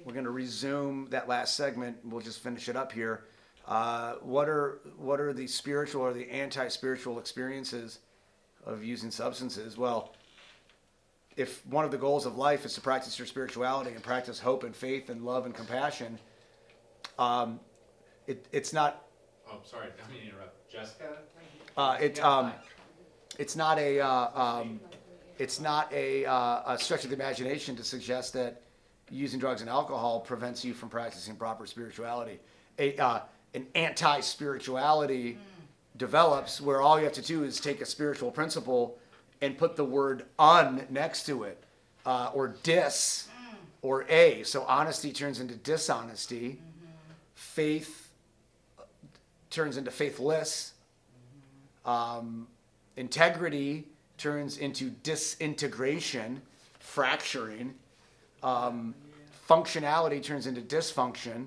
we're going to resume that last segment. We'll just finish it up here. What are the spiritual or the anti-spiritual experiences of using substances? Well, if one of the goals of life is to practice your spirituality and practice hope and faith and love and compassion, it's not. Oh, sorry, I mean to interrupt. Jessica? It's not a stretch of the imagination to suggest that using drugs and alcohol prevents you from practicing proper spirituality. An anti-spirituality develops where all you have to do is take a spiritual principle and put the word un next to it, or dis, or a. So honesty turns into dishonesty. Faith turns into faithless. Integrity turns into disintegration, fracturing. Functionality turns into dysfunction.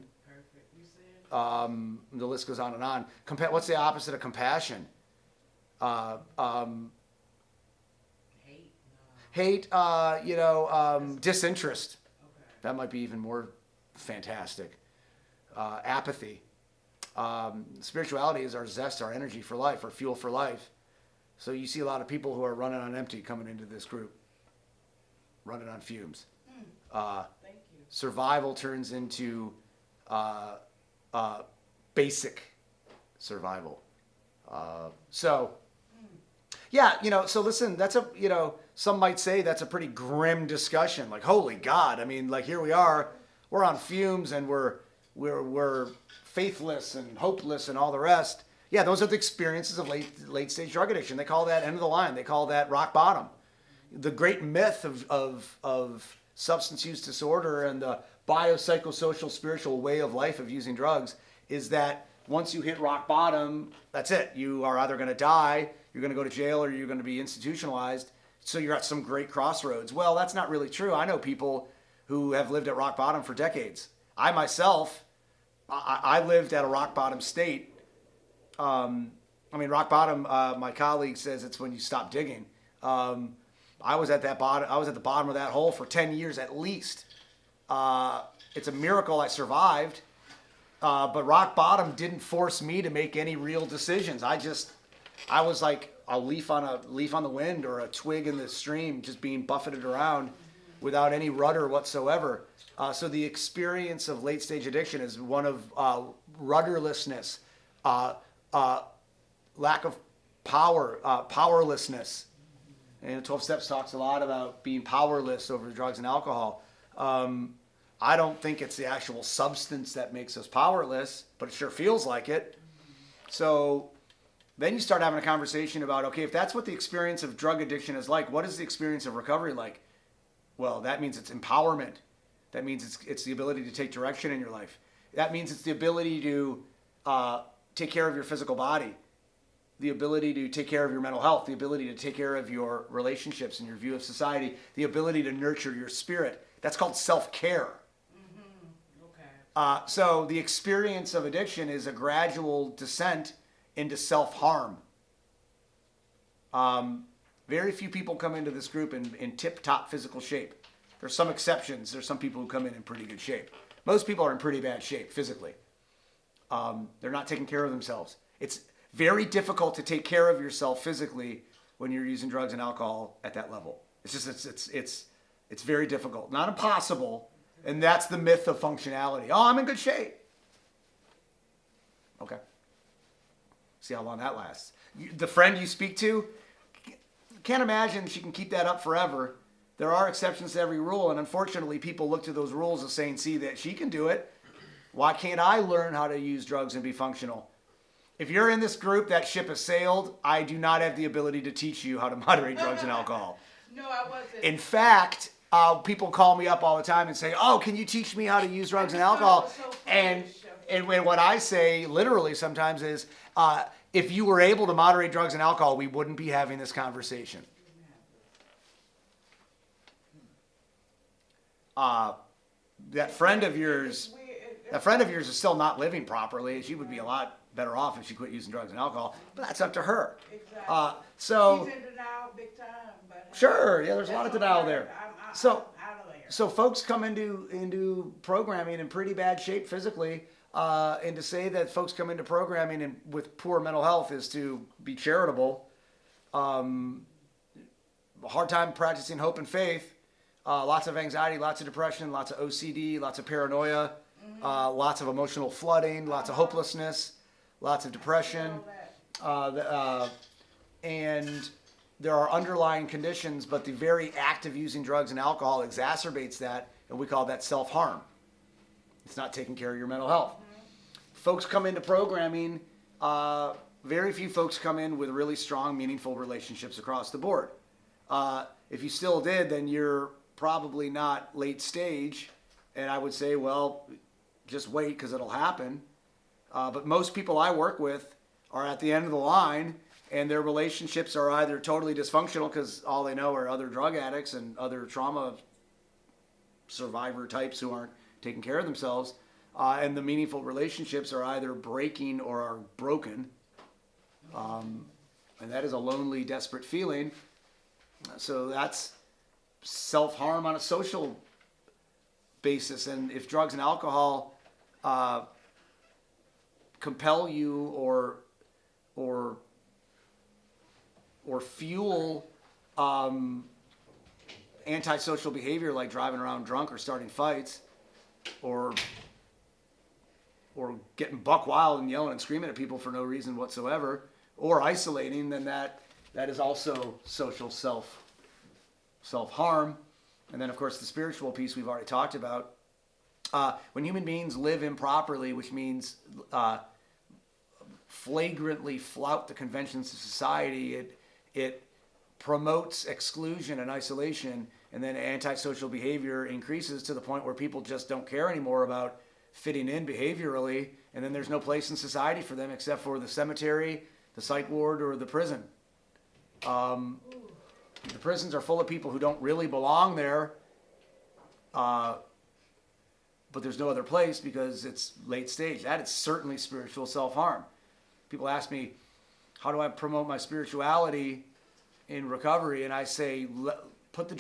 The list goes on and on. What's the opposite of compassion? Hate. Disinterest. That might be even more fantastic. Apathy. Spirituality is our zest, our energy for life, our fuel for life. So you see a lot of people who are running on empty coming into this group, running on fumes. Thank you. Survival turns into basic survival. So listen, that's some might say that's a pretty grim discussion. Like, holy God, I mean, like here we are, we're on fumes and we're faithless and hopeless and all the rest. Yeah, those are the experiences of late stage drug addiction. They call that end of the line. They call that rock bottom. The great myth of substance use disorder and the biopsychosocial spiritual way of life of using drugs is that once you hit rock bottom, that's it. You are either going to die, you're going to go to jail, or you're going to be institutionalized. So you're at some great crossroads. Well, that's not really true. I know people who have lived at rock bottom for decades. I myself, I lived at a rock bottom state. Rock bottom, my colleague says it's when you stop digging. I was at that bottom. I was at the bottom of that hole for 10 years at least. It's a miracle I survived. But rock bottom didn't force me to make any real decisions. I was like a leaf on the wind or a twig in the stream, just being buffeted around without any rudder whatsoever. So the experience of late stage addiction is one of rudderlessness, lack of power, powerlessness. And 12 Steps talks a lot about being powerless over drugs and alcohol. I don't think it's the actual substance that makes us powerless, but it sure feels like it. So then you start having a conversation about, okay, if that's what the experience of drug addiction is like, what is the experience of recovery like? Well, that means it's empowerment. That means it's the ability to take direction in your life. That means it's the ability to take care of your physical body, the ability to take care of your mental health, the ability to take care of your relationships and your view of society, the ability to nurture your spirit. That's called self-care. Okay. So the experience of addiction is a gradual descent into self-harm. Very few people come into this group in tip-top physical shape. There's some exceptions. There's some people who come in pretty good shape. Most people are in pretty bad shape physically. They're not taking care of themselves. It's very difficult to take care of yourself physically when you're using drugs and alcohol at that level. It's very difficult. Not impossible. And that's the myth of functionality. Oh, I'm in good shape. Okay. See how long that lasts. The friend you speak to, can't imagine she can keep that up forever. There are exceptions to every rule, and unfortunately people look to those rules as saying, see, that she can do it. Why can't I learn how to use drugs and be functional? If you're in this group, that ship has sailed. I do not have the ability to teach you how to moderate drugs and alcohol. No, I wasn't. In fact, people call me up all the time and say, oh, can you teach me how to use drugs and alcohol? And what I say literally sometimes is, if you were able to moderate drugs and alcohol, we wouldn't be having this conversation. That friend of yours is still not living properly. She would be a lot better off if she quit using drugs and alcohol, but that's up to her. Exactly. So she's in denial big time. But sure, yeah, there's a lot of denial there. I'm So out of there. So folks come into programming in pretty bad shape physically, and to say that folks come into programming with poor mental health is to be charitable. A hard time practicing hope and faith. Lots of anxiety, lots of depression, lots of OCD, lots of paranoia, lots of emotional flooding, lots of hopelessness, lots of depression, and there are underlying conditions, but the very act of using drugs and alcohol exacerbates that, and we call that self-harm. It's not taking care of your mental health. Folks come into programming, very few folks come in with really strong, meaningful relationships across the board. If you still did, then you're probably not late stage, and I would say, well, just wait because it'll happen. But most people I work with are at the end of the line, and their relationships are either totally dysfunctional because all they know are other drug addicts and other trauma survivor types who aren't taking care of themselves, and the meaningful relationships are either breaking or are broken. And that is a lonely, desperate feeling. So that's self-harm on a social basis. And if drugs and alcohol compel you or fuel antisocial behavior like driving around drunk or starting fights or getting buck wild and yelling and screaming at people for no reason whatsoever, or isolating, then that is also social self-harm. And then, of course, the spiritual piece we've already talked about. When human beings live improperly, which means flagrantly flout the conventions of society, it promotes exclusion and isolation, and then antisocial behavior increases to the point where people just don't care anymore about fitting in behaviorally, and then there's no place in society for them except for the cemetery, the psych ward, or the prison. The prisons are full of people who don't really belong there, but there's no other place because it's late stage. That is certainly spiritual self-harm. People ask me, how do I promote my spirituality in recovery? And I say, put the